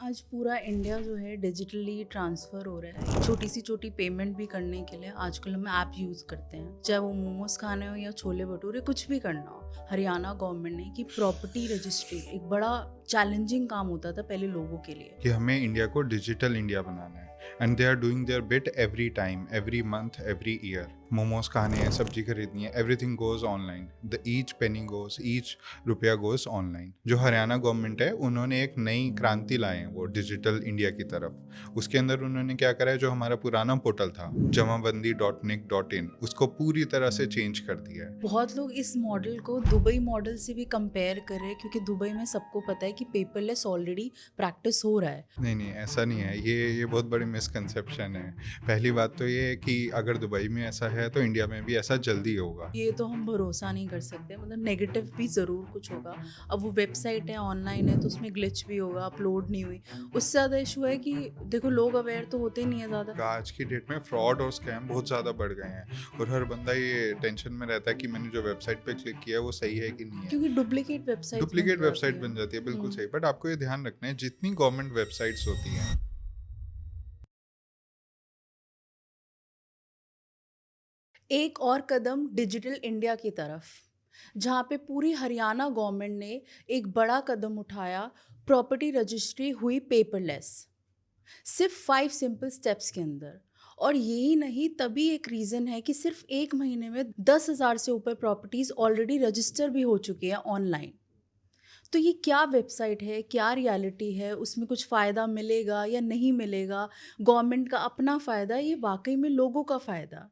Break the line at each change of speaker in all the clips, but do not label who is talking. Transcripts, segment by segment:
आज पूरा इंडिया जो है डिजिटली ट्रांसफ़र हो रहा है। छोटी सी छोटी पेमेंट भी करने के लिए आजकल हम ऐप यूज़ करते हैं, चाहे वो मोमोज खाने हो या छोले भटूरे कुछ भी करना हो। हरियाणा गवर्नमेंट ने कि प्रॉपर्टी रजिस्ट्री एक बड़ा चैलेंजिंग काम होता था पहले लोगों के लिए।
कि हमें इंडिया को डिजिटल इंडिया बनाना है and they are doing their bit every time, every month, every year. Momos खाने हैं, सब्जी खरीदनी है, everything goes online. The each penny goes, each rupaya goes online. जो हरियाणा गवर्नमेंट है उन्होंने एक नई क्रांति लाए हैं वो डिजिटल इंडिया की तरफ। उसके अंदर उन्होंने क्या करा है, जो हमारा पुराना पोर्टल था जमाबंदी.nic.in उसको पूरी तरह से चेंज कर दिया है।
बहुत लोग इस मॉडल को दुबई मॉडल से भी कंपेयर कर रहे हैं, क्योंकि दुबई में सबको पता है कि पेपरलेस ऑलरेडी प्रैक्टिस हो रहा है।
नहीं नहीं, ऐसा नहीं है। ये बहुत बड़ी मिसकंसेप्शन है। पहली बात तो ये है कि अगर दुबई में ऐसा है तो इंडिया में भी ऐसा जल्दी होगा।
ये तो हम भरोसा नहीं कर सकते, मतलब नेगेटिव भी ज़रूर कुछ होगा। अब वो वेबसाइट है, ऑनलाइन है, तो उसमें ग्लिच भी होगा, अपलोड नहीं हुई। उससे ज़्यादा इशू है कि देखो लोग अवेयर तो होते नहीं है ज़्यादा।
आज की डेट में फ्रॉड और स्कैम बहुत ज़्यादा बढ़ गए हैं और हर बंदा ये टेंशन में रहता है कि मैंने जो वेबसाइट पे क्लिक किया है वो सही है कि नहीं है।
क्योंकि डुप्लीकेट वेबसाइट्स बन
डुप्लीकेट
जाती
वेबसाइट
है।
बन जाती है, बिल्कुल सही। बट आपको ये ध्यान रखना है, जितनी गवर्नमेंट वेबसाइट्स होती हैं
एक और कदम डिजिटल इंडिया की तरफ, जहाँ पे पूरी हरियाणा गवर्नमेंट ने एक बड़ा कदम उठाया। प्रॉपर्टी रजिस्ट्री हुई पेपरलेस, सिर्फ 5 सिंपल स्टेप्स के अंदर। और यही नहीं, तभी एक रीज़न है कि सिर्फ 1 महीने में 10,000 से ऊपर प्रॉपर्टीज़ ऑलरेडी रजिस्टर भी हो चुकी है ऑनलाइन। तो ये क्या वेबसाइट है, क्या रियलिटी है, उसमें कुछ फ़ायदा मिलेगा या नहीं मिलेगा, गवर्नमेंट का अपना फ़ायदा, ये वाक़ई में लोगों का फ़ायदा?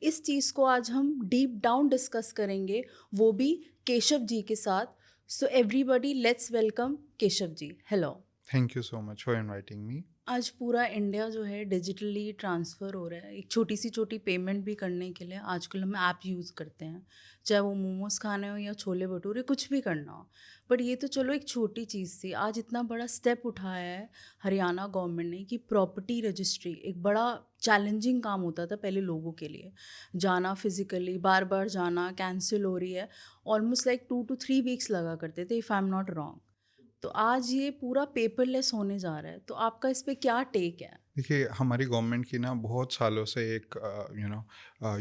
इस चीज़ को आज हम डीप डाउन डिस्कस करेंगे, वो भी केशव जी के साथ। So everybody let's welcome Keshav ji. Hello.
Thank you so much for inviting me.
आज पूरा इंडिया जो है डिजिटली ट्रांसफ़र हो रहा है। एक छोटी सी छोटी पेमेंट भी करने के लिए आजकल हम ऐप यूज़ करते हैं, चाहे वो मोमोज़ खाने हो या छोले भटूरे कुछ भी करना हो। बट ये तो चलो एक छोटी चीज़ थी, आज इतना बड़ा स्टेप उठाया है हरियाणा गवर्नमेंट ने कि प्रॉपर्टी रजिस्ट्री एक बड़ा चैलेंजिंग काम होता था पहले लोगों के लिए। जाना फिज़िकली, बार बार जाना, कैंसिल हो रही है, ऑलमोस्ट लाइक 2 to 3 वीक्स लगा करते थे, if I am not wrong. तो आज ये पूरा पेपरलेस होने जा रहा है, तो आपका इस पे क्या टेक है?
देखिए, हमारी गवर्नमेंट की ना बहुत सालों से एक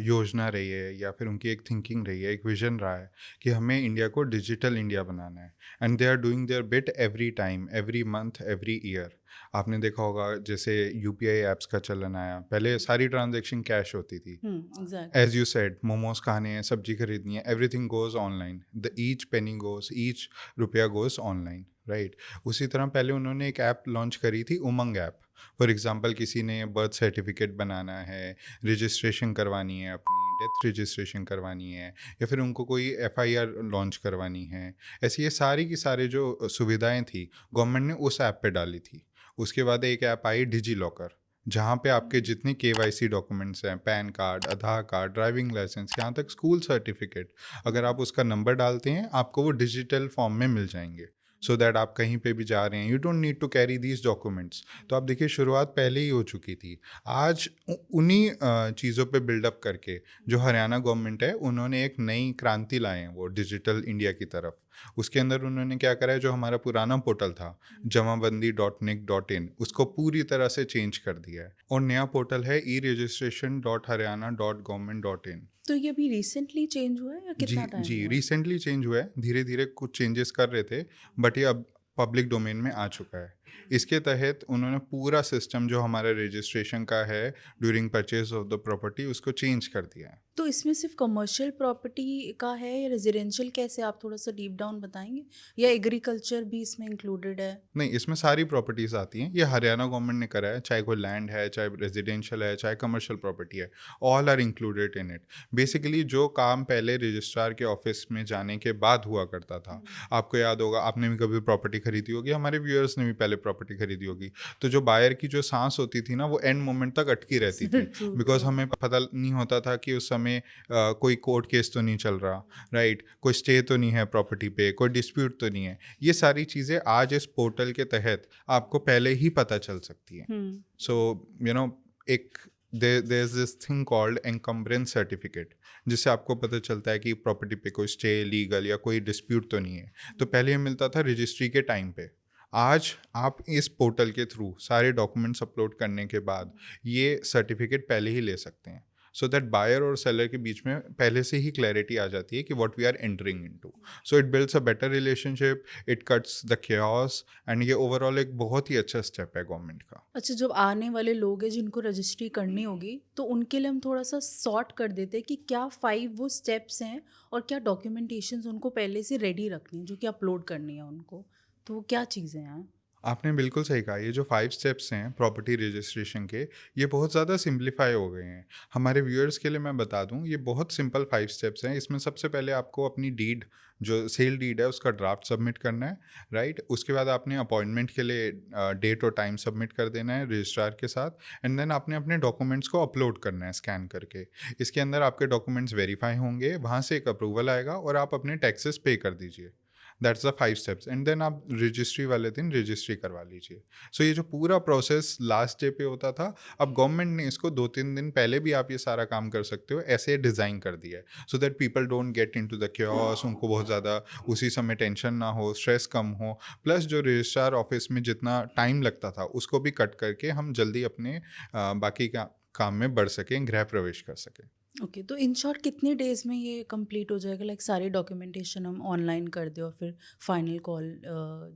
योजना रही है, या फिर उनकी एक थिंकिंग रही है, एक विजन रहा है कि हमें इंडिया को डिजिटल इंडिया बनाना है and they are doing their bit every time, every month, every year. आपने देखा होगा, जैसे यूपीआई ऐप्स का चलन आया, पहले सारी ट्रांजैक्शन कैश होती थी।
Exactly.
As you said, momos खाने हैं, सब्जी खरीदनी है, everything goes online. The each penny goes, each rupaya goes online, right. उसी तरह पहले उन्होंने एक ऐप लॉन्च करी थी, उमंग ऐप। फॉर एग्जांपल, किसी ने बर्थ सर्टिफिकेट बनाना है, रजिस्ट्रेशन करवानी है, अपनी डेथ रजिस्ट्रेशन करवानी है, या फिर उनको कोई एफआईआर लॉन्च करवानी है, ऐसी ये सारी की सारी जो सुविधाएं थी गवर्नमेंट ने उस ऐप पे डाली थी। उसके बाद एक ऐप आई डिजी लॉकर, जहाँ पे आपके जितने केवाईसी डॉक्यूमेंट्स हैं, पैन कार्ड, आधार कार्ड, ड्राइविंग लाइसेंस, यहाँ तक स्कूल सर्टिफिकेट, अगर आप उसका नंबर डालते हैं आपको वो डिजिटल फॉर्म में मिल जाएंगे। सो दैट आप कहीं पे भी जा रहे हैं, you don't need to carry these documents. तो आप देखिए, शुरुआत पहले ही हो चुकी थी। आज उन्हीं चीज़ों पे बिल्डअप करके जो हरियाणा गवर्नमेंट है उन्होंने एक नई क्रांति लाए हैं वो डिजिटल इंडिया की तरफ। उसके अंदर उन्होंने क्या करा है, जो हमारा पुराना पोर्टल था जमाबंदी.nic.in उसको पूरी तरह से चेंज कर दिया है और नया पोर्टल है e-registration.haryana.government.in।
तो ये अभी रिसेंटली चेंज हुआ है या
जी
कितना टाइम
जी,
हुआ है?
रिसेंटली चेंज हुआ है। धीरे धीरे कुछ चेंजेस कर रहे थे, बट ये अब पब्लिक डोमेन में आ चुका है। इसके तहत उन्होंने पूरा सिस्टम जो हमारे रजिस्ट्रेशन का है during purchase of the property उसको चेंज कर दिया है।
तो इसमें सिर्फ कमर्शियल प्रॉपर्टी का है या रेजिडेंशियल, कैसे, आप थोड़ा सा डीप डाउन बताएंगे? या एग्रीकल्चर भी इसमें इंक्लूडेड है?
नहीं, इसमें सारी प्रॉपर्टीज़ आती हैं। ये हरियाणा गवर्नमेंट ने करा है, चाहे कोई लैंड है, चाहे रेजिडेंशियल है, चाहे कमर्शियल प्रॉपर्टी है, all are included in it. Basically जो काम पहले रजिस्ट्रार के ऑफिस में जाने के बाद हुआ करता था, आपको याद होगा, आपने भी कभी प्रॉपर्टी खरीदी होगी, हमारे व्यूअर्स ने भी पहले प्रॉपर्टी खरीदी होगी, तो जो बायर की जो सांस होती थी ना, वो एंड मोमेंट तक अटकी रहती थी।
True
because
true.
हमें पता नहीं होता था कि उस समय कोई कोर्ट केस तो नहीं चल रहा, राइट, कोई स्टे तो नहीं है प्रॉपर्टी पे, कोई डिस्प्यूट तो नहीं है। ये सारी चीज़ें आज इस पोर्टल के तहत आपको पहले ही पता चल सकती हैं।
हम्म।
सो यू नो एक there is this thing called encumbrance certificate, जिससे आपको पता चलता है कि प्रॉपर्टी पे कोई स्टे, लीगल या कोई डिस्प्यूट तो नहीं है। तो पहले ये मिलता था रजिस्ट्री के टाइम पे, आज आप इस पोर्टल के थ्रू सारे डॉक्यूमेंट्स अपलोड करने के बाद ये सर्टिफिकेट पहले ही ले सकते हैं, सो दैट बायर और सेलर के बीच में पहले से ही क्लैरिटी आ जाती है कि what we are entering into. So it builds a better relationship, it cuts the chaos, and ये ओवरऑल एक बहुत ही अच्छा स्टेप है गवर्नमेंट का।
अच्छा, जब आने वाले लोग हैं जिनको रजिस्ट्री करनी होगी, तो उनके लिए हम थोड़ा-सा सॉर्ट कर देते हैं कि क्या 5 वो स्टेप्स हैं और क्या डॉक्यूमेंटेशंस उनको पहले से रेडी रखनी है, जो कि अपलोड करनी है उनको। तो वो क्या चीज़ें हैं?
आपने बिल्कुल सही कहा, ये जो 5 स्टेप्स हैं प्रॉपर्टी रजिस्ट्रेशन के, ये बहुत ज़्यादा सिंप्लीफाई हो गए हैं। हमारे व्यूअर्स के लिए मैं बता दूँ, ये बहुत सिंपल 5 स्टेप्स हैं। इसमें सबसे पहले आपको अपनी डीड, जो सेल डीड है उसका ड्राफ्ट सबमिट करना है, राइट? उसके बाद आपने अपॉइंटमेंट के लिए डेट और टाइम सबमिट कर देना है रजिस्ट्रार के साथ, एंड देन आपने अपने डॉक्यूमेंट्स को अपलोड करना है स्कैन करके। इसके अंदर आपके डॉक्यूमेंट्स वेरीफाई होंगे, वहाँ से एक अप्रूवल आएगा और आप अपने टैक्सेस पे कर दीजिए। That's the 5 steps, and then आप रजिस्ट्री वाले दिन रजिस्ट्री करवा लीजिए। सो ये जो पूरा प्रोसेस लास्ट डे पे होता था, अब गवर्नमेंट ने इसको 2-3 दिन पहले भी आप ये सारा काम कर सकते हो, ऐसे डिज़ाइन कर दिया है, so that people don't get into the chaos, उनको बहुत ज़्यादा उसी समय टेंशन ना हो, स्ट्रेस कम हो। प्लस जो रजिस्ट्रार ऑफिस में जितना टाइम लगता था, उसको भी कट करके हम जल्दी अपने बाकी का काम में बढ़ सकें, गृह प्रवेश कर सकें।
ओके, तो इन शॉर्ट कितने डेज़ में ये कंप्लीट हो जाएगा? लाइक सारी डॉक्यूमेंटेशन हम ऑनलाइन कर दें और फिर फाइनल कॉल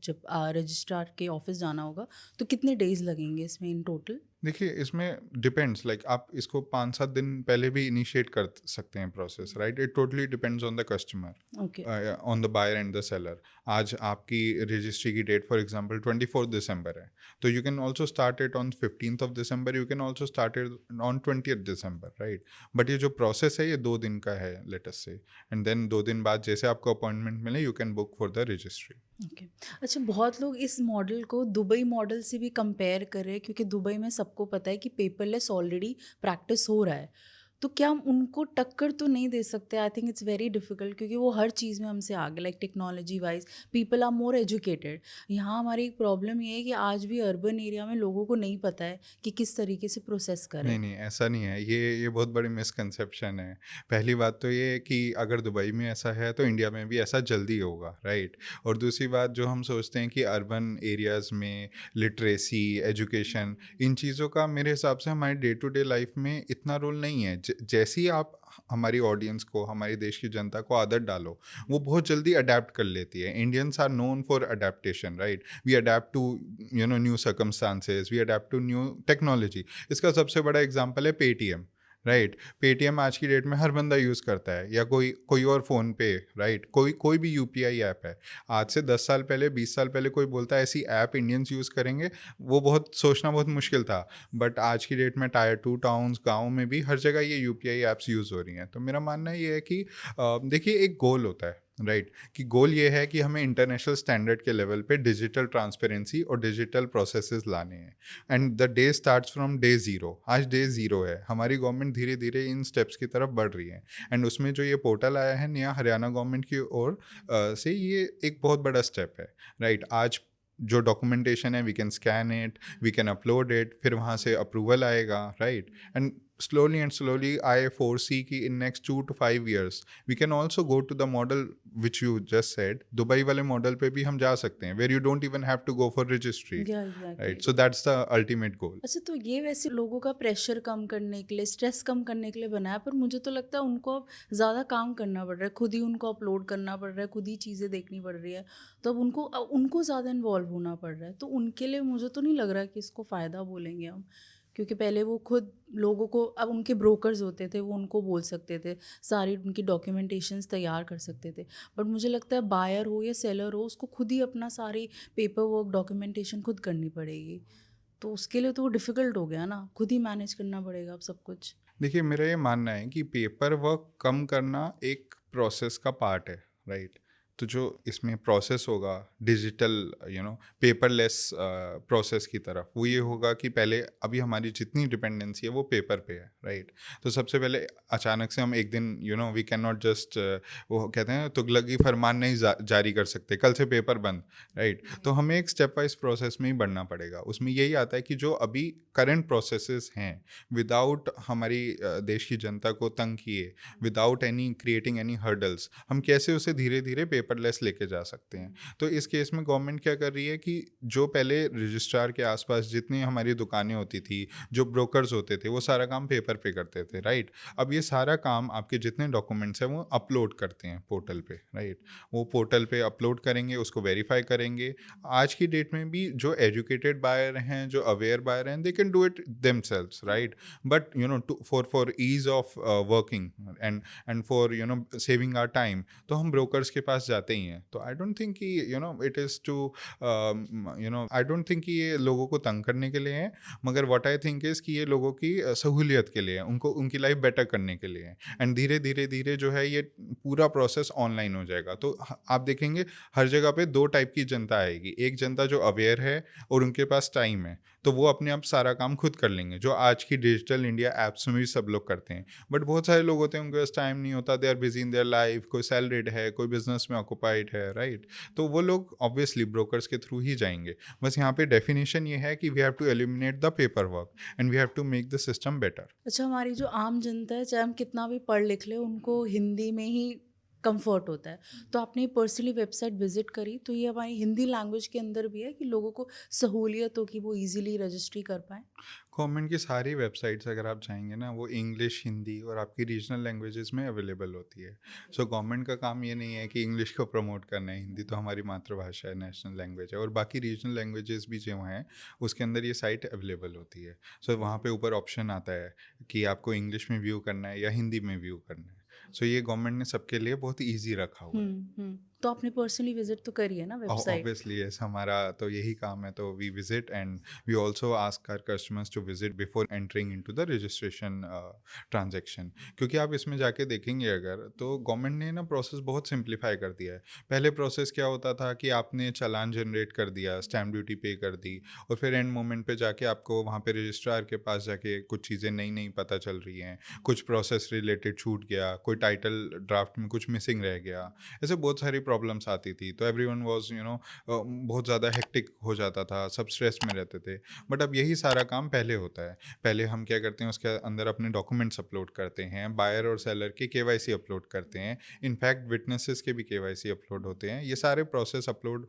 जब रजिस्ट्रार के ऑफिस जाना होगा, तो कितने डेज़ लगेंगे इसमें इन टोटल?
देखिए, इसमें डिपेंड्स, लाइक आप इसको 5-7 दिन पहले भी इनिशिएट कर सकते हैं process, right? It totally depends on the customer,
okay.
On the buyer and the seller. आज आपकी रजिस्ट्री की डेट फॉर एग्जांपल 24 दिसंबर है, तो you can also start it on 15th of December, you can also start it on 20th December, right? But ये जो process है ये 2 दिन का है, लेट अस से, एंड देन 2 दिन बाद जैसे आपको अपॉइंटमेंट मिले, you can book for the registry.
Okay. अच्छा, बहुत लोग इस मॉडल को दुबई मॉडल से भी कंपेयर कर रहे हैं, क्योंकि दुबई में सबको पता है कि पेपरलेस ऑलरेडी प्रैक्टिस हो रहा है। तो क्या हम उनको टक्कर तो नहीं दे सकते? I think it's very difficult, क्योंकि वो हर चीज़ में हमसे आगे, like technology wise people are more educated. यहाँ हमारी एक प्रॉब्लम ये है कि आज भी अर्बन एरिया में लोगों को नहीं पता है कि किस तरीके से प्रोसेस करें।
नहीं, नहीं, ऐसा नहीं है। ये बहुत बड़ी मिसकंसेप्शन है। पहली बात तो ये है कि अगर दुबई में ऐसा है, तो इंडिया में भी ऐसा जल्दी होगा, राइट? और दूसरी बात, जो हम सोचते हैं कि अर्बन एरियाज़ में लिटरेसी, एजुकेशन, इन चीज़ों का मेरे हिसाब से हमारी डे टू डे लाइफ में इतना रोल नहीं है। जैसे ही आप हमारी ऑडियंस को, हमारी देश की जनता को आदत डालो, वो बहुत जल्दी अडैप्ट कर लेती है। Indians are known for adaptation, right? We adapt to new circumstances, we adapt to new technology. इसका सबसे बड़ा एग्जांपल है पेटीएम, राइट? पेटीएम आज की डेट में हर बंदा यूज़ करता है, या कोई कोई और फ़ोन पे, राइट? कोई कोई भी यूपीआई ऐप है। आज से 10 साल पहले, 20 साल पहले कोई बोलता है ऐसी ऐप इंडियंस यूज़ करेंगे, वो बहुत सोचना बहुत मुश्किल था। बट आज की डेट में टायर 2 टाउन्स, गाँव में भी हर जगह ये यूपीआई ऐप्स यूज़ हो रही हैं। तो मेरा मानना ये है कि देखिए, एक गोल होता है, राइट? कि गोल ये है कि हमें इंटरनेशनल स्टैंडर्ड के लेवल पे डिजिटल ट्रांसपेरेंसी और डिजिटल प्रोसेसेस लाने हैं, and the day starts from day zero. आज डे ज़ीरो है, हमारी गवर्नमेंट धीरे धीरे इन स्टेप्स की तरफ बढ़ रही है, एंड उसमें जो ये पोर्टल आया है नया हरियाणा गवर्नमेंट की ओर से, ये एक बहुत बड़ा स्टेप है, राइट? आज जो डॉक्यूमेंटेशन है, we can scan it, we can upload it, फिर वहाँ से अप्रूवल आएगा, right? And slowly I foresee कि in next 2 to 5 years we can also go to the model which you just said, Dubai वाले model पे भी हम जा सकते हैं, where you don't even have to go for registry,
या exactly.
right? So that's the ultimate goal.
अच्छा, तो ये वैसे लोगों का प्रेशर कम करने के लिए, स्ट्रेस कम करने के लिए बना है, पर मुझे तो लगता है उनको अब ज़्यादा काम करना पड़ रहा है, खुद ही उनको अपलोड करना पड़ रहा है, खुद ही चीज़ें देखनी पड़ रही है, तो अब उनको ज़्यादा इन्वॉल्व होना पड़ रहा है। तो उनके लिए मुझे तो नहीं लग रहा कि इसको फ़ायदा बोलेंगे हम, क्योंकि पहले वो खुद लोगों को, अब उनके ब्रोकर्स होते थे, वो उनको बोल सकते थे, सारी उनकी डॉक्यूमेंटेशंस तैयार कर सकते थे। बट मुझे लगता है बायर हो या सेलर हो, उसको खुद ही अपना सारी पेपर वर्क, डॉक्यूमेंटेशन खुद करनी पड़ेगी। तो उसके लिए तो वो डिफ़िकल्ट हो गया ना, खुद ही मैनेज करना पड़ेगा अब सब कुछ।
देखिए, मेरा ये मानना है कि पेपर वर्क कम करना एक प्रोसेस का पार्ट है, राइट? तो जो इसमें प्रोसेस होगा डिजिटल, पेपरलेस प्रोसेस की तरफ, वो ये होगा कि पहले, अभी हमारी जितनी डिपेंडेंसी है वो पेपर पे है, राइट? तो सबसे पहले अचानक से हम एक दिन, वी कैन नॉट जस्ट, वो कहते हैं तुगलकी फरमान नहीं जारी कर सकते, कल से पेपर बंद, राइट? तो हमें एक स्टेप वाइज प्रोसेस में ही बढ़ना पड़ेगा। उसमें यही आता है कि जो अभी करंट प्रोसेसेस हैं, विदाउट हमारी देश की जनता को तंग किए, without any creating any hurdles, हम कैसे उसे धीरे धीरे पेपरलेस लेके जा सकते हैं। तो इस केस में गवर्नमेंट क्या कर रही है कि जो पहले रजिस्ट्रार के आसपास जितनी हमारी दुकानें होती थी, जो ब्रोकर्स होते थे, वो सारा काम पेपर पे करते थे, राइट? अब ये सारा काम आपके जितने डॉक्यूमेंट्स हैं वो अपलोड करते हैं पोर्टल पे, राइट? वो पोर्टल पे अपलोड करेंगे, उसको वेरीफाई करेंगे। आज की डेट में भी जो एजुकेटेड बायर हैं, जो अवेयर बायर हैं, they can do it themselves, right? But you know for ease of working and for saving our time, तो हम ब्रोकर्स के पास जाते ही हैं। तो आई डोंट थिंक कि it is to I don't think कि ये लोगों को तंग करने के लिए है, मगर व्हाट आई थिंक इज़ कि ये लोगों की सहूलियत के लिए है, उनको उनकी लाइफ बेटर करने के लिए है। एंड धीरे धीरे धीरे जो है ये पूरा प्रोसेस ऑनलाइन हो जाएगा। तो आप देखेंगे हर जगह पे दो टाइप की जनता आएगी। एक जनता जो अवेयर है और उनके पास टाइम है, तो वो अपने आप सारा काम खुद कर लेंगे, जो आज की डिजिटल इंडिया ऐप्स में भी सब लोग करते हैं। बट बहुत सारे लोग होते हैं, उनके पास टाइम नहीं होता, they are busy in their life, कोई सैलरीड है, कोई बिजनेस में ऑक्यूपाइड है, राइट? तो वो लोग ऑब्वियसली ब्रोकर्स के थ्रू ही जाएंगे। बस यहाँ पे डेफिनेशन ये है कि we have to eliminate the paper work and we have to make the system better.
अच्छा, हमारी जो आम जनता है, चाहे हम कितना भी पढ़ लिख लें, उनको हिंदी में ही कंफर्ट होता है। तो आपने पर्सनली वेबसाइट विजिट करी, तो ये हमारी हिंदी लैंग्वेज के अंदर भी है कि लोगों को सहूलियत हो कि वो इजीली रजिस्ट्री कर पाएँ?
गवर्नमेंट की सारी वेबसाइट्स अगर आप जाएंगे ना, वो इंग्लिश, हिंदी और आपकी रीजनल लैंग्वेजेस में अवेलेबल होती है। सो गवर्नमेंट का काम ये नहीं है कि इंग्लिश को प्रमोट करना है, हिंदी तो हमारी मातृभाषा है, नेशनल लैंग्वेज है, और बाकी रीजनल लैंग्वेजेस भी जो हैं उसके अंदर ये साइट अवेलेबल होती है। सो वहाँ पे ऊपर ऑप्शन आता है कि आपको इंग्लिश में व्यू करना है या हिंदी में व्यू करना है। सो ये गवर्नमेंट ने सबके लिए बहुत ईजी रखा हुआ है।
तो आपने पर्सनली विजिट तो करी है ना वेबसाइट?
ऑब्वियसली यस, हमारा तो यही काम है, तो we visit and we also ask our customers to visit before entering into the registration transaction. क्योंकि आप इसमें जाके देखेंगे अगर, तो गवर्नमेंट ने ना प्रोसेस बहुत सिंप्लीफाई कर दिया है। पहले प्रोसेस क्या होता था कि आपने चालान जनरेट कर दिया, स्टैम्प ड्यूटी पे कर दी, और फिर एंड मोमेंट पे जाके आपको वहाँ पे रजिस्ट्रार के पास जाके कुछ चीज़ें नई नई पता चल रही हैं, कुछ प्रोसेस रिलेटेड छूट गया, कोई टाइटल ड्राफ्ट में कुछ मिसिंग रह गया, ऐसे बहुत सारी प्रॉब्लम्स आती थी। तो एवरीवन वाज बहुत ज़्यादा हेक्टिक हो जाता था, सब स्ट्रेस में रहते थे। बट अब यही सारा काम पहले होता है। पहले हम क्या करते हैं, उसके अंदर अपने डॉक्यूमेंट्स अपलोड करते हैं, बायर और सेलर की केवाईसी अपलोड करते हैं, इनफैक्ट विटनेसेस के भी केवाईसी अपलोड होते हैं। ये सारे प्रोसेस अपलोड,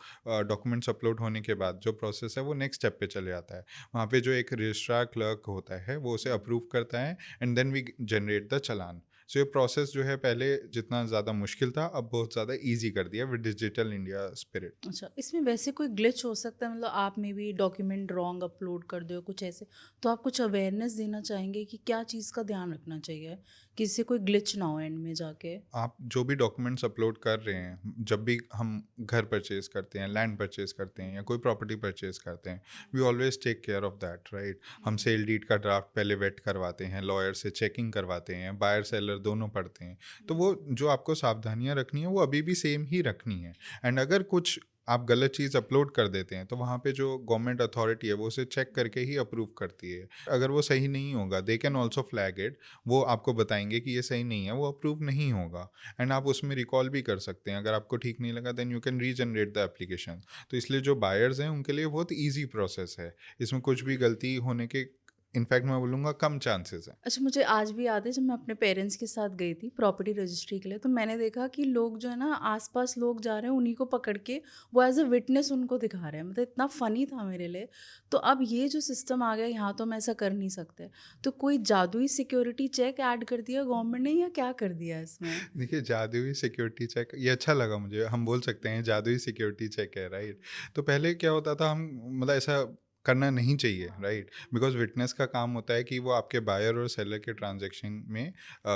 डॉक्यूमेंट्स अपलोड होने के बाद जो प्रोसेस है वो नेक्स्ट स्टेप पे चले जाता है। वहाँ पे जो एक रजिस्ट्रार क्लर्क होता है वो उसे अप्रूव करता है and then we generate the challan. So ये प्रोसेस जो है पहले जितना ज़्यादा मुश्किल था, अब बहुत ज़्यादा ईजी कर दिया विद डिजिटल इंडिया स्पिरिट।
अच्छा, इसमें वैसे कोई ग्लिच हो सकता है, मतलब आप में भी डॉक्यूमेंट रॉन्ग अपलोड कर दो कुछ ऐसे, तो आप कुछ अवेयरनेस देना चाहेंगे कि क्या चीज़ का ध्यान रखना चाहिए कि इससे कोई ग्लिच ना हो एंड में जाके?
आप जो भी डॉक्यूमेंट्स अपलोड कर रहे हैं, जब भी हम घर परचेज करते हैं, लैंड परचेज करते हैं या कोई प्रॉपर्टी परचेज करते हैं, we always take care of that, right? हम सेल डीड का ड्राफ्ट पहले वेट करवाते हैं, लॉयर से चेकिंग करवाते हैं, बायर सेलर दोनों पढ़ते हैं। तो वो जो आपको सावधानियां रखनी है वो अभी भी सेम ही रखनी है। एंड अगर कुछ आप गलत चीज़ अपलोड कर देते हैं तो वहाँ पे जो गवर्नमेंट अथॉरिटी है वो उसे चेक करके ही अप्रूव करती है। अगर वो सही नहीं होगा, they can also flag it, वो आपको बताएंगे कि ये सही नहीं है, वो अप्रूव नहीं होगा, एंड आप उसमें रिकॉल भी कर सकते हैं। अगर आपको ठीक नहीं लगा then you can regenerate the application. तो इसलिए जो बायर्स हैं उनके लिए बहुत ईजी प्रोसेस है, इसमें कुछ भी गलती होने के इनफैक्ट मैं बोलूँगा कम चांसेस हैं।
अच्छा, मुझे आज भी याद है जब मैं अपने पेरेंट्स के साथ गई थी प्रॉपर्टी रजिस्ट्री के लिए, तो मैंने देखा कि लोग जो है ना, आसपास लोग जा रहे हैं उन्हीं को पकड़ के वो एज अ विटनेस उनको दिखा रहे हैं। मतलब इतना फ़नी था मेरे लिए। तो अब ये जो सिस्टम आ गया यहाँ, तो हम ऐसा कर नहीं सकते। तो कोई जादुई सिक्योरिटी चेक ऐड कर दिया गवर्नमेंट ने, या क्या कर दिया है इसमें?
देखिए, जादुई सिक्योरिटी चेक ये अच्छा लगा मुझे, हम बोल सकते हैं जादुई सिक्योरिटी चेक है, राइट? तो पहले क्या होता था, हम मतलब ऐसा करना नहीं चाहिए, राइट? बिकॉज विटनेस का काम होता है कि वो आपके बायर और सेलर के ट्रांजैक्शन में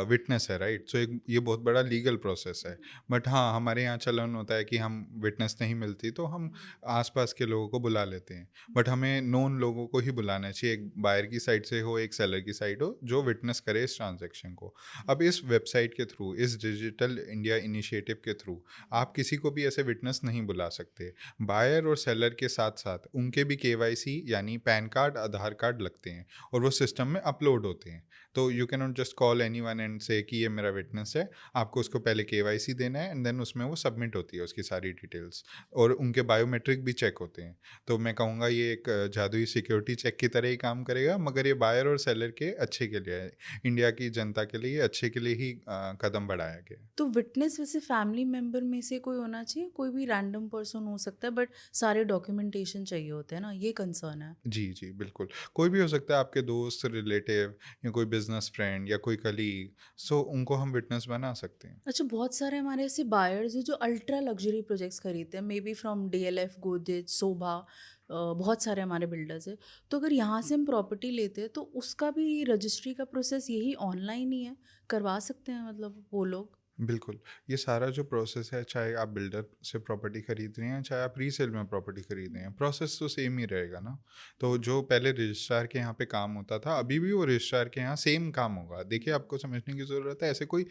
विटनेस है, राइट? सो एक ये बहुत बड़ा लीगल प्रोसेस है। बट हाँ, हमारे यहाँ चलन होता है कि हम विटनेस नहीं मिलती तो हम आसपास के लोगों को बुला लेते हैं। बट हमें नोन लोगों को ही बुलाना चाहिए, एक बायर की साइड से हो, एक सेलर की साइड हो, जो विटनेस करे इस ट्रांजैक्शन को। अब इस वेबसाइट के थ्रू, इस डिजिटल इंडिया इनिशिएटिव के थ्रू आप किसी को भी ऐसे विटनेस नहीं बुला सकते। बायर और सेलर के साथ साथ उनके भी केवाईसी यानी पैन कार्ड, आधार कार्ड लगते हैं और वो सिस्टम में अपलोड होते हैं। तो you can not just call anyone and से कि ये मेरा विटनेस है। आपको उसको पहले केवाईसी देना है एंड देन उसमें वो सबमिट होती है उसकी सारी डिटेल्स, और उनके बायोमेट्रिक भी चेक होते हैं। तो मैं कहूँगा ये एक जादुई सिक्योरिटी चेक की तरह ही काम करेगा, मगर ये बायर और सेलर के अच्छे के लिए है। इंडिया की जनता के लिए ये अच्छे के लिए ही कदम बढ़ाया गया है।
तो विटनेस वैसे फैमिली मेंबर में से कोई होना चाहिए, कोई भी रैंडम पर्सन हो सकता है, बट सारे डॉक्यूमेंटेशन चाहिए होते हैं ना, ये कंसर्न है।
जी, जी, बिल्कुल। कोई भी हो सकता है, आपके दोस्त, रिलेटिव या कोई बिज़नेस फ्रेंड या कोई कलीग, सो उनको हम विटनेस बना सकते हैं।
अच्छा, बहुत सारे हमारे ऐसे बायर्स हैं जो अल्ट्रा लग्जरी प्रोजेक्ट्स खरीदते हैं, may be from DLF, Godrej, Sobha, बहुत सारे हमारे बिल्डर्स हैं। तो अगर यहाँ से हम प्रॉपर्टी लेते हैं तो उसका भी रजिस्ट्री का प्रोसेस यही ऑनलाइन ही है, करवा सकते हैं मतलब वो लोग?
बिल्कुल, ये सारा जो प्रोसेस है, चाहे आप बिल्डर से प्रॉपर्टी खरीद रहे हैं, चाहे आप रीसेल में प्रॉपर्टी खरीद रहे हैं, प्रोसेस तो सेम ही रहेगा ना। तो जो पहले रजिस्ट्रार के यहाँ पे काम होता था, अभी भी वो रजिस्ट्रार के यहाँ सेम काम होगा। देखिए, आपको समझने की ज़रूरत है, ऐसे कोई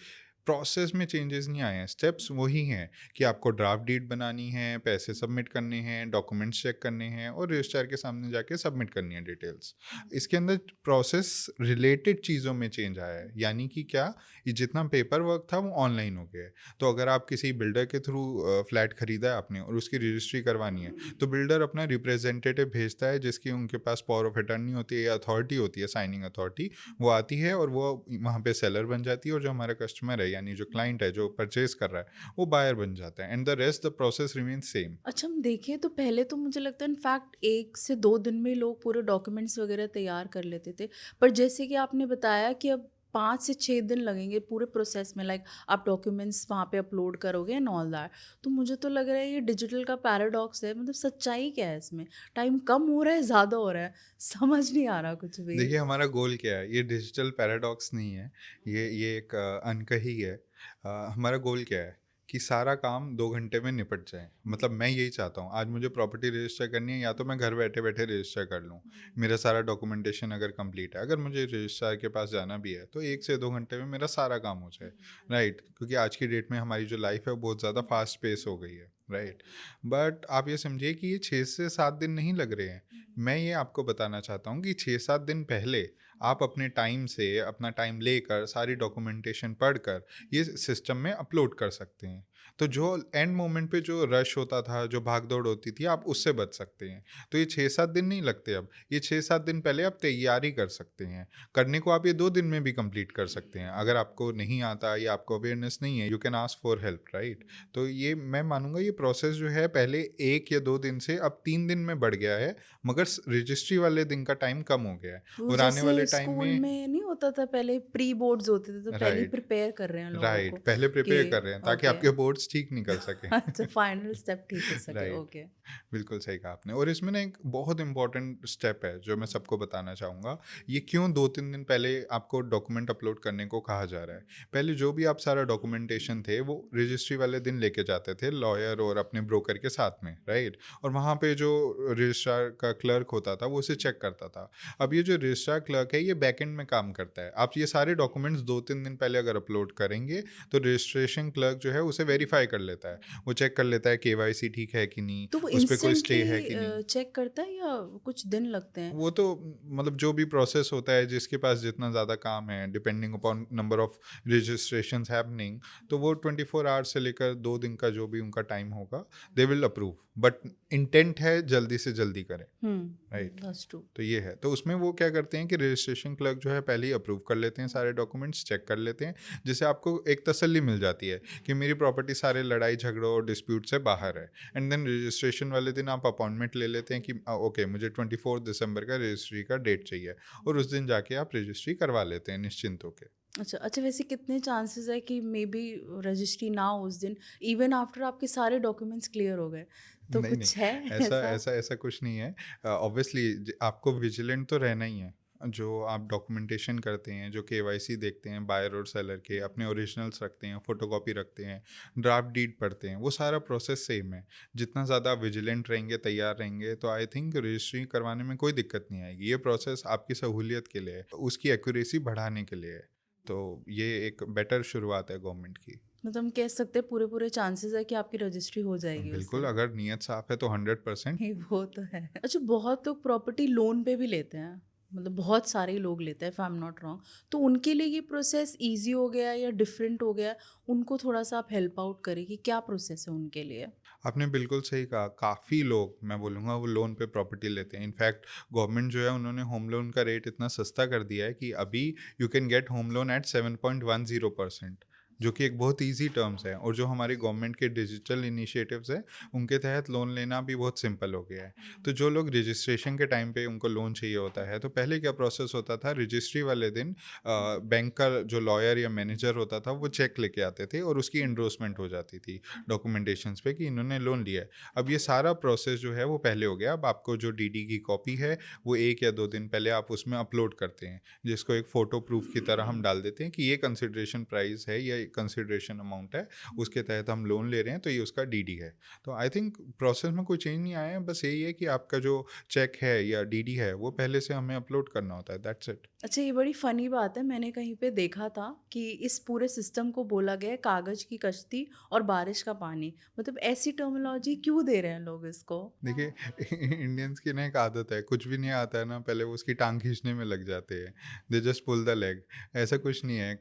प्रोसेस में चेंजेस नहीं आए हैं, स्टेप्स वही हैं कि आपको ड्राफ्ट डीड बनानी है, पैसे सबमिट करने हैं, डॉक्यूमेंट्स चेक करने हैं और रजिस्ट्रार के सामने जाके सबमिट करनी है डिटेल्स। इसके अंदर प्रोसेस रिलेटेड चीज़ों में चेंज आया है, यानी कि क्या, ये जितना पेपर वर्क था वो ऑनलाइन हो गया है। तो अगर आप किसी बिल्डर के थ्रू फ्लैट खरीदा है आपने और उसकी रजिस्ट्री करवानी है, तो बिल्डर अपना रिप्रेजेंटेटिव भेजता है जिसकी उनके पास पावर ऑफ अटर्नी होती है या अथॉरिटी होती है, साइनिंग अथॉरिटी। वो आती है और वो वहाँ पे सेलर बन जाती है, और जो हमारा कस्टमर है यानी जो क्लाइंट है जो परचेज कर रहा है, वो बायर बन जाता है, and the rest the process remain same.
अच्छा, हम देखें तो पहले तो मुझे लगता है इनफैक्ट 1 से 2 दिन में लोग पूरे डॉक्यूमेंट्स वगैरह तैयार कर लेते थे। पर जैसे कि आपने बताया कि अब 5 से 6 दिन लगेंगे पूरे प्रोसेस में, लाइक आप डॉक्यूमेंट्स वहाँ पे अपलोड करोगे एंड ऑल दैट। तो मुझे तो लग रहा है ये डिजिटल का पैराडॉक्स है, मतलब सच्चाई क्या है इसमें? टाइम कम हो रहा है, ज़्यादा हो रहा है? समझ नहीं आ रहा कुछ भी।
देखिए, हमारा गोल क्या है, ये डिजिटल पैराडॉक्स नहीं है, ये एक अनकही है। हमारा गोल क्या है कि सारा काम 2 घंटे में निपट जाए। मतलब मैं यही चाहता हूँ, आज मुझे प्रॉपर्टी रजिस्टर करनी है, या तो मैं घर बैठे बैठे रजिस्टर कर लूँ, मेरा सारा डॉक्यूमेंटेशन अगर कंप्लीट है। अगर मुझे रजिस्ट्रार के पास जाना भी है तो 1 से 2 घंटे में मेरा सारा काम हो जाए, राइट? क्योंकि आज की डेट में हमारी जो लाइफ है वो बहुत ज़्यादा फास्ट पेस हो गई है, राइट? बट आप ये समझिए कि ये 6 से 7 दिन नहीं लग रहे हैं। मैं ये आपको बताना चाहता हूँ कि 6-7 दिन पहले आप अपने टाइम से, अपना टाइम लेकर, सारी डॉक्यूमेंटेशन पढ़कर ये सिस्टम में अपलोड कर सकते हैं। तो जो एंड मोमेंट पे जो रश होता था, जो भाग-दौड़ होती थी, आप उससे बच सकते हैं। तो ये 6-7 दिन नहीं लगते अब। ये 6-7 दिन पहले आप तैयारी कर सकते हैं। करने को आप ये 2 दिन में भी कंप्लीट कर सकते हैं। अगर आपको नहीं आता या आपको अवेयरनेस नहीं है, you can ask for help, right? तो ये मैं मानूँगा ये प्रोसेस जो है पहले 1 या 2 दिन से अब 3 दिन में बढ़ गया है, मगर रजिस्ट्री वाले दिन का टाइम कम हो गया है,
वो
और आने
जैसे
वाले टाइम
स्कूल
में।
में नहीं होता था पहले, प्री बोर्ड्स होते थे, तो पहले ही
राइट,
प्रिपेयर कर रहे हैं लोगों
राइट,
को
पहले
कि
प्रिपेयर कर रहे हैं ताकि
ओके।
आपके बोर्ड्स ठीक निकल सकें।
अच्छा, फाइनल स्टेप ठीक हो सके,
राइट,
ओके।
बिल्कुल सही कहा आपने। और इसमें ना एक बहुत इंपॉर्टेंट स्टेप है जो मैं सबको बताना चाहूँगा। ये क्यों 2-3 दिन पहले आपको डॉक्यूमेंट अपलोड करने को कहा जा रहा है। पहले जो भी आप सारा डॉक्यूमेंटेशन थे वो रजिस्ट्री वाले दिन लेके जाते थे लॉयर और अपने ब्रोकर के साथ में, राइट? और वहाँ पे जो रजिस्ट्रार का क्लर्क होता था वो उसे चेक करता था। अब ये जो रजिस्ट्रार क्लर्क है ये बैकएंड में काम करता है। आप ये सारे डॉक्यूमेंट्स 2-3 दिन पहले अगर अपलोड करेंगे तो रजिस्ट्रेशन क्लर्क जो है उसे वेरीफाई कर लेता है। वो चेक कर लेता है केवाईसी ठीक है कि नहीं,
तो वो
उस पे कोई स्टे है कि नहीं।
इंस्टेंटली चेक करता है या कुछ दिन लगते हैं?
वो तो मतलब जो भी प्रोसेस होता है, जिसके पास जितना ज़्यादा काम है, depending upon number of registrations happening, तो वो 24 आवर्स से लेकर 2 दिन का जो भी उनका टाइम होगा, they will approve. But intent है जल्दी से जल्दी करें, राइट?
That's true.
तो ये है। तो उसमें वो क्या करते हैं कि रजिस्ट्रेशन क्लर्क जो है पहले ही अप्रूव कर लेते हैं, सारे डॉक्यूमेंट्स चेक कर लेते हैं, जिससे आपको एक तसल्ली मिल जाती है कि मेरी प्रॉपर्टी सारे लड़ाई झगड़ों और डिस्प्यूट से बाहर है। एंड देन रजिस्ट्रेशन वाले दिन आप अपॉइंटमेंट ले लेते हैं कि ओके, मुझे 24 दिसंबर का रजिस्ट्री का डेट चाहिए, और उस दिन जाके आप रजिस्ट्री करवा लेते हैं निश्चिंत होकर।
अच्छा अच्छा, वैसे कितने चांसेस है कि मे बी रजिस्ट्री ना हो उस दिन, इवन आफ्टर आपके सारे डॉक्यूमेंट्स क्लियर हो गए? तो
नहीं, नहीं,
कुछ है
ऐसा
ऐसा?
ऐसा ऐसा कुछ नहीं है। ऑब्वियसली आपको विजिलेंट तो रहना ही है। जो आप डॉक्यूमेंटेशन करते हैं, जो केवाईसी देखते हैं बायर और सेलर के, अपने ओरिजिनल्स रखते हैं, फोटोकॉपी रखते हैं, ड्राफ्ट डीड पढ़ते हैं, वो सारा प्रोसेस सेम है। जितना ज़्यादा आप विजिलेंट रहेंगे, तैयार रहेंगे, तो आई थिंक रजिस्ट्री करवाने में कोई दिक्कत नहीं आएगी। ये प्रोसेस आपकी सहूलियत के लिए है, उसकी एक्यूरेसी बढ़ाने के लिए है। तो ये एक बेटर शुरुआत है गवर्नमेंट की।
मतलब हम कह सकते हैं पूरे पूरे चांसेस है कि आपकी रजिस्ट्री हो जाएगी उस
बिल्कुल,
दिन।
अगर नीयत साफ़ है तो 100%।
नहीं, वो तो है। अच्छा, बहुत लोग प्रॉपर्टी लोन पे भी लेते हैं, मतलब बहुत सारे लोग लेते हैं, if I am not wrong. तो उनके लिए ये प्रोसेस ईज़ी हो गया या डिफरेंट हो गया? उनको थोड़ा-सा आप हेल्प आउट करें कि क्या प्रोसेस है उनके लिए?
आपने बिल्कुल सही कहा, काफ़ी लोग मैं बोलूँगा वो लोन पे प्रॉपर्टी लेते हैं। इनफैक्ट गवर्नमेंट जो है उन्होंने होम लोन का रेट इतना सस्ता कर दिया है कि अभी you can get home loan eight 7.10%, जो कि एक बहुत ईज़ी टर्म्स है। और जो हमारी गवर्नमेंट के डिजिटल इनिशिएटिव्स हैं, उनके तहत लोन लेना भी बहुत सिंपल हो गया है। तो जो लोग रजिस्ट्रेशन के टाइम पे उनको लोन चाहिए होता है, तो पहले क्या प्रोसेस होता था, रजिस्ट्री वाले दिन बैंक का जो लॉयर या मैनेजर होता था, वो चेक लेके आते थे और उसकी एंडोर्समेंट हो जाती थी डॉक्यूमेंटेशंस पे कि इन्होंने लोन लिया है। अब ये सारा प्रोसेस जो है वो पहले हो गया। अब आपको जो डीडी की कॉपी है वो 1 या 2 दिन पहले आप उसमें अपलोड करते हैं, जिसको एक फ़ोटो प्रूफ की तरह हम डाल देते हैं कि ये कंसिडरेशन प्राइस है या कंसिडरेशन अमाउंट है, उसके तहत हम लोन ले रहे हैं, तो ये उसका डीडी है। तो आई थिंक प्रोसेस में कोई चेंज नहीं आया है, बस यही है कि आपका जो चेक है या डीडी है वो पहले से हमें अपलोड करना होता है, दैट्स इट।
अच्छा, ये बड़ी फ़नी बात है, मैंने कहीं पे देखा था कि इस पूरे सिस्टम को बोला गया है कागज़ की कश्ती और बारिश का पानी। मतलब ऐसी टर्मिनोलॉजी क्यों दे रहे हैं लोग इसको?
देखिए इंडियंस की ना एक आदत है, कुछ भी नहीं आता है ना पहले वो उसकी टांग खींचने में लग जाते हैं। They just pull the leg. ऐसा कुछ नहीं है,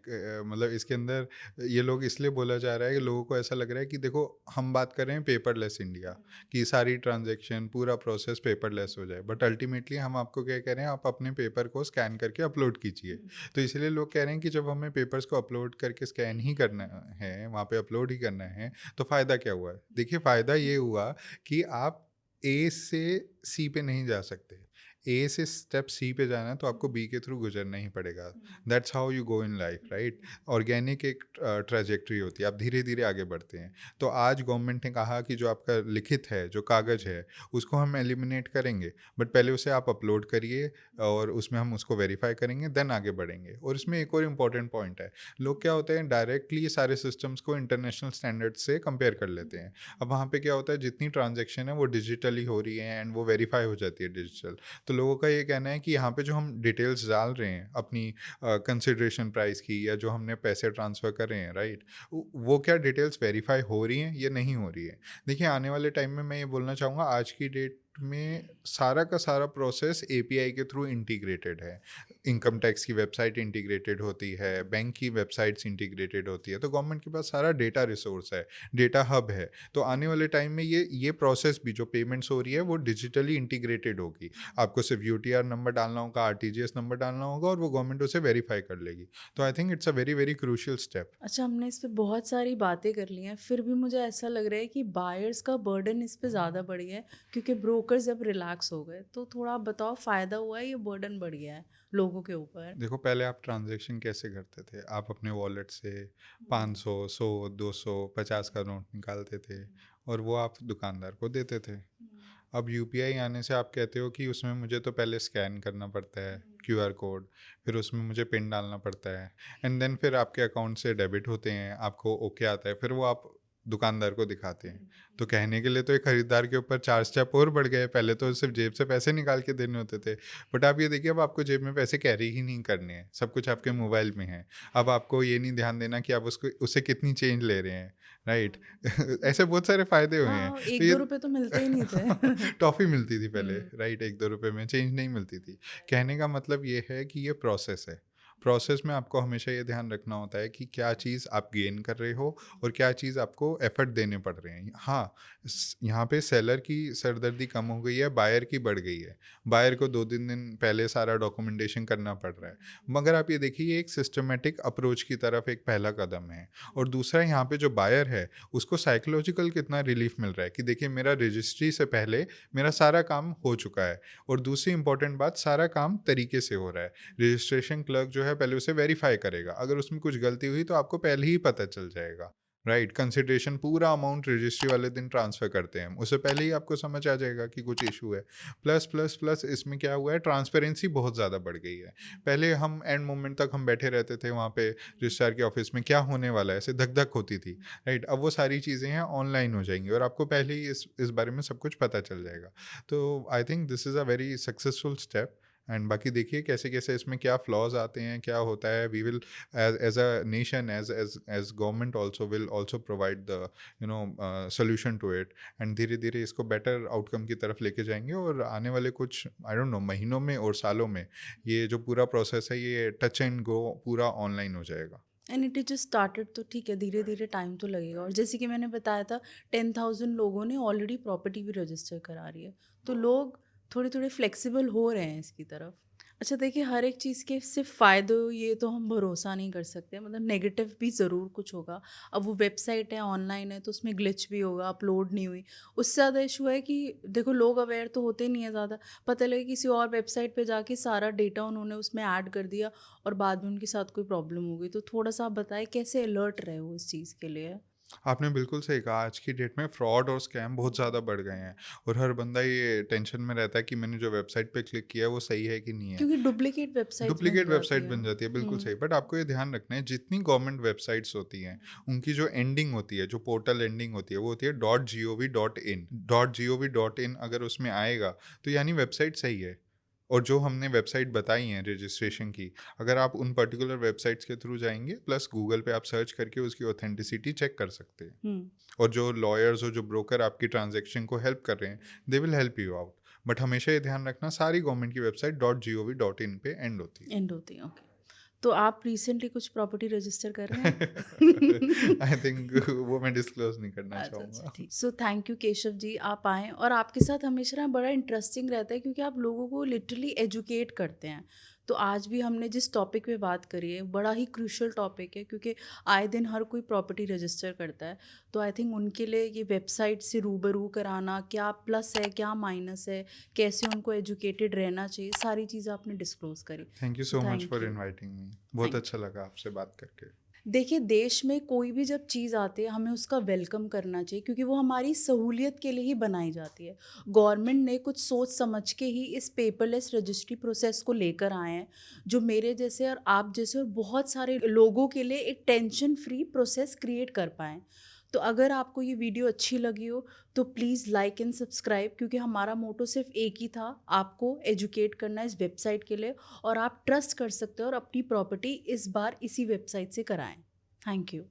मतलब इसके अंदर ये लोग इसलिए बोला जा रहा है कि लोगों को ऐसा लग रहा है कि देखो, हम बात कर रहे हैं पेपरलेस इंडिया की, सारी ट्रांजैक्शन पूरा प्रोसेस पेपरलेस हो जाए, बट अल्टीमेटली हम आपको क्या कह रहे हैं, आप अपने पेपर को स्कैन करके अपलोड कीजिए। तो इसलिए लोग कह रहे हैं कि जब हमें पेपर्स को अपलोड करके स्कैन ही करना है, वहाँ पे अपलोड ही करना है, तो फ़ायदा क्या हुआ? देखिए, फ़ायदा ये हुआ कि आप ए से सी पे नहीं जा सकते। ए से स्टेप सी पे जाना है तो आपको बी के थ्रू गुजरना ही पड़ेगा। That's how you go in life, right? Organic एक ट्रेजेक्ट्री होती है, आप धीरे धीरे आगे बढ़ते हैं। तो आज गवर्नमेंट ने कहा कि जो आपका लिखित है, जो कागज़ है, उसको हम एलिमिनेट करेंगे, बट पहले उसे आप अपलोड करिए और उसमें हम उसको वेरीफाई करेंगे, देन आगे बढ़ेंगे। और इसमें एक और इम्पॉर्टेंट पॉइंट है, लोग क्या होते हैं, डायरेक्टली सारे सिस्टम्स को इंटरनेशनल स्टैंडर्ड से कंपेयर कर लेते हैं। अब वहाँ पे क्या होता है, जितनी ट्रांजैक्शन है वो डिजिटली हो रही है एंड वो वेरीफाई हो जाती है डिजिटल। तो लोगों का ये कहना है कि यहाँ पे जो हम डिटेल्स डाल रहे हैं अपनी कंसिडरेशन प्राइस की, या जो हमने पैसे ट्रांसफ़र कर रहे हैं, राइट, वो क्या डिटेल्स वेरीफाई हो रही हैं या नहीं हो रही है? देखिए, आने वाले टाइम में मैं ये बोलना चाहूँगा, आज की डेट में सारा का सारा प्रोसेस एपीआई के थ्रू इंटीग्रेटेड है। इनकम टैक्स की वेबसाइट इंटीग्रेटेड होती है, बैंक की वेबसाइट्स इंटीग्रेटेड होती है, तो गवर्नमेंट के पास सारा डेटा रिसोर्स है, डेटा हब है। तो आने वाले टाइम में ये प्रोसेस भी, जो पेमेंट्स हो रही है, वो डिजिटली इंटीग्रेटेड होगी। आपको सिर्फ यूटीआर नंबर डालना होगा, आरटीजीएस नंबर डालना होगा, और वो गवर्नमेंट उसे वेरीफाई कर लेगी। तो आई think it's a very very crucial step.
अच्छा, हमने इस पे बहुत सारी बातें कर ली हैं, फिर भी मुझे ऐसा लग रहा है कि बायर्स का बर्डन इस पे ज़्यादा बढ़ गया है क्योंकि ब्रोकर्स अब रिलैक्स हो गए। तो थोड़ा आप बताओ, फ़ायदा हुआ है या बर्डन बढ़ गया है लोगों के ऊपर?
देखो, पहले आप ट्रांजैक्शन कैसे करते थे? आप अपने वॉलेट से 500, 100, 200, 50 का नोट निकालते थे और वो आप दुकानदार को देते थे। अब यूपीआई आने से आप कहते हो कि उसमें मुझे तो पहले स्कैन करना पड़ता है, क्यूआर कोड, फिर उसमें मुझे पिन डालना पड़ता है, एंड देन फिर आपके अकाउंट से डेबिट होते हैं, आपको ओके आता है, फिर वो आप दुकानदार को दिखाते हैं। तो कहने के लिए तो एक खरीदार के ऊपर 4 स्टेप और बढ़ गए। पहले तो सिर्फ जेब से पैसे निकाल के देने होते थे, बट आप ये देखिए, अब आपको जेब में पैसे कैरी ही नहीं करने हैं, सब कुछ आपके मोबाइल में है। अब आपको ये नहीं ध्यान देना कि आप उसको उससे कितनी चेंज ले रहे हैं, राइट? ऐसे बहुत सारे फ़ायदे हुए हैं।
हाँ,
तो
1-2
ये
रुपए तो मिलते ही नहीं थे।
टॉफ़ी मिलती थी पहले,
हुँ।
राइट? 1-2 रुपए में चेंज नहीं मिलती थी। कहने का मतलब ये है कि ये प्रोसेस है। प्रोसेस में आपको हमेशा ये ध्यान रखना होता है कि क्या चीज़ आप गेन कर रहे हो और क्या चीज़ आपको एफ़र्ट देने पड़ रहे हैं। हाँ, यहाँ पे सेलर की सरदर्दी कम हो गई है, बायर की बढ़ गई है। बायर को 2-3 दिन पहले सारा डॉक्यूमेंटेशन करना पड़ रहा है। मगर आप ये देखिए, ये एक सिस्टमैटिक अप्रोच की तरफ एक पहला कदम है। और दूसरा, यहाँ पे जो बायर है, उसको साइकोलॉजिकल कितना रिलीफ़ मिल रहा है कि देखिए, मेरा रजिस्ट्री से पहले मेरा सारा काम हो चुका है। और दूसरी इंपॉर्टेंट बात, सारा काम तरीके से हो रहा है। रजिस्ट्रेशन क्लर्क जो है पहले उसे वेरीफाई करेगा, अगर उसमें कुछ गलती हुई तो आपको पहले ही पता चल जाएगा, राइट? कंसिडरेशन पूरा अमाउंट रजिस्ट्री वाले दिन ट्रांसफ़र करते हैं हम, उससे पहले ही आपको समझ आ जाएगा कि कुछ इशू है। प्लस प्लस प्लस इसमें क्या हुआ है, ट्रांसपेरेंसी बहुत ज़्यादा बढ़ गई है। पहले हम एंड मोमेंट तक हम बैठे रहते थे वहाँ पे रजिस्ट्रार के ऑफिस में, क्या होने वाला है, ऐसे धक धक होती थी, राइट? अब वो सारी चीज़ें हैं ऑनलाइन हो जाएंगी और आपको पहले ही इस बारे में सब कुछ पता चल जाएगा। तो I think this is a very successful step, and बाकी देखिए कैसे कैसे इसमें क्या फ्लॉज आते हैं, क्या होता है। We will as a nation, as government also will also provide the solution to it, and धीरे धीरे इसको बेटर आउटकम की तरफ लेके जाएंगे। और आने वाले कुछ आई डोंट नो महीनों में और सालों में ये जो पूरा प्रोसेस है ये टच एंड गो पूरा ऑनलाइन हो जाएगा।
And it is just started, तो ठीक है, धीरे धीरे टाइम तो लगेगा। और जैसे कि मैंने बताया था, 10,000 लोगों ने ऑलरेडी प्रॉपर्टी भी रजिस्टर करा रही है, तो लोग थोड़े थोड़े फ्लेक्सिबल हो रहे हैं इसकी तरफ। अच्छा देखिए, हर एक चीज़ के सिर्फ फ़ायदे ये तो हम भरोसा नहीं कर सकते, मतलब नेगेटिव भी ज़रूर कुछ होगा। अब वो वेबसाइट है, ऑनलाइन है, तो उसमें ग्लिच भी होगा, अपलोड नहीं हुई। उससे ज़्यादा इशू है कि देखो, लोग अवेयर तो होते नहीं है ज़्यादा। पता लगे किसी और वेबसाइट पे जाके सारा डेटा उन्होंने उसमें ऐड कर दिया और बाद में उनके साथ कोई प्रॉब्लम हो गई। तो थोड़ा-सा आप बताएँ कैसे अलर्ट रहे हो इस चीज़ के लिए?
आपने बिल्कुल सही कहा, आज की डेट में फ्रॉड और स्कैम बहुत ज़्यादा बढ़ गए हैं, और हर बंदा ये टेंशन में रहता है कि मैंने जो वेबसाइट पे क्लिक किया है वो सही है कि नहीं है।
क्योंकि डुप्लीकेट वेबसाइट्स बन
डुप्लीकेट
जाती
वेबसाइट
हैं।
बन जाती है, बिल्कुल
हुँ।
सही। बट आपको ये ध्यान रखना है, जितनी गवर्नमेंट वेबसाइट्स होती हैं उनकी जो एंडिंग होती है, जो पोर्टल एंडिंग होती है, वो होती है .gov.in। .gov.in अगर उसमें आएगा तो यानी वेबसाइट सही है। और जो हमने वेबसाइट बताई हैं रजिस्ट्रेशन की, अगर आप उन पर्टिकुलर वेबसाइट्स के थ्रू जाएंगे, प्लस गूगल पे आप सर्च करके उसकी ऑथेंटिसिटी चेक कर सकते हैं।
हुँ।
और जो लॉयर्स और जो ब्रोकर आपकी ट्रांजैक्शन को हेल्प कर रहे हैं, they will help you out. But हमेशा ये ध्यान रखना, सारी गवर्नमेंट की वेबसाइट .gov.in पे एंड होती है।
एंड होती है, ओके। तो आप रिसेंटली कुछ प्रॉपर्टी रजिस्टर कर रहे हैं?
आई थिंक वो मैं डिस्क्लोज नहीं करना
अच्छा, अच्छा,
चाहूँगा।
ठीक। So thank you Keshav ji, आप आएँ, और आपके साथ हमेशा ना बड़ा इंटरेस्टिंग रहता है क्योंकि आप लोगों को लिटरली एजुकेट करते हैं। तो आज भी हमने जिस टॉपिक पे बात करी है, बड़ा ही क्रूशियल टॉपिक है, क्योंकि आए दिन हर कोई प्रॉपर्टी रजिस्टर करता है। तो आई थिंक उनके लिए ये वेबसाइट से रूबरू कराना, क्या प्लस है, क्या माइनस है, कैसे उनको एजुकेटेड रहना चाहिए, सारी चीज़ें आपने डिस्क्लोज़ करी।
थैंक यू
तो
so much
thank
for
you.
Inviting me, बहुत
थैंक
अच्छा लगा आपसे बात करके।
देखिए, देश में कोई भी जब चीज़ आती है, हमें उसका वेलकम करना चाहिए, क्योंकि वो हमारी सहूलियत के लिए ही बनाई जाती है। गवर्नमेंट ने कुछ सोच समझ के ही इस पेपरलेस रजिस्ट्री प्रोसेस को लेकर आए हैं, जो मेरे जैसे और आप जैसे और बहुत सारे लोगों के लिए एक टेंशन फ्री प्रोसेस क्रिएट कर पाएँ। तो अगर आपको ये वीडियो अच्छी लगी हो, तो प्लीज़ लाइक एंड सब्सक्राइब, क्योंकि हमारा मोटो सिर्फ एक ही था, आपको एजुकेट करना इस वेबसाइट के लिए। और आप ट्रस्ट कर सकते हो और अपनी प्रॉपर्टी इस बार इसी वेबसाइट से कराएं। Thank you.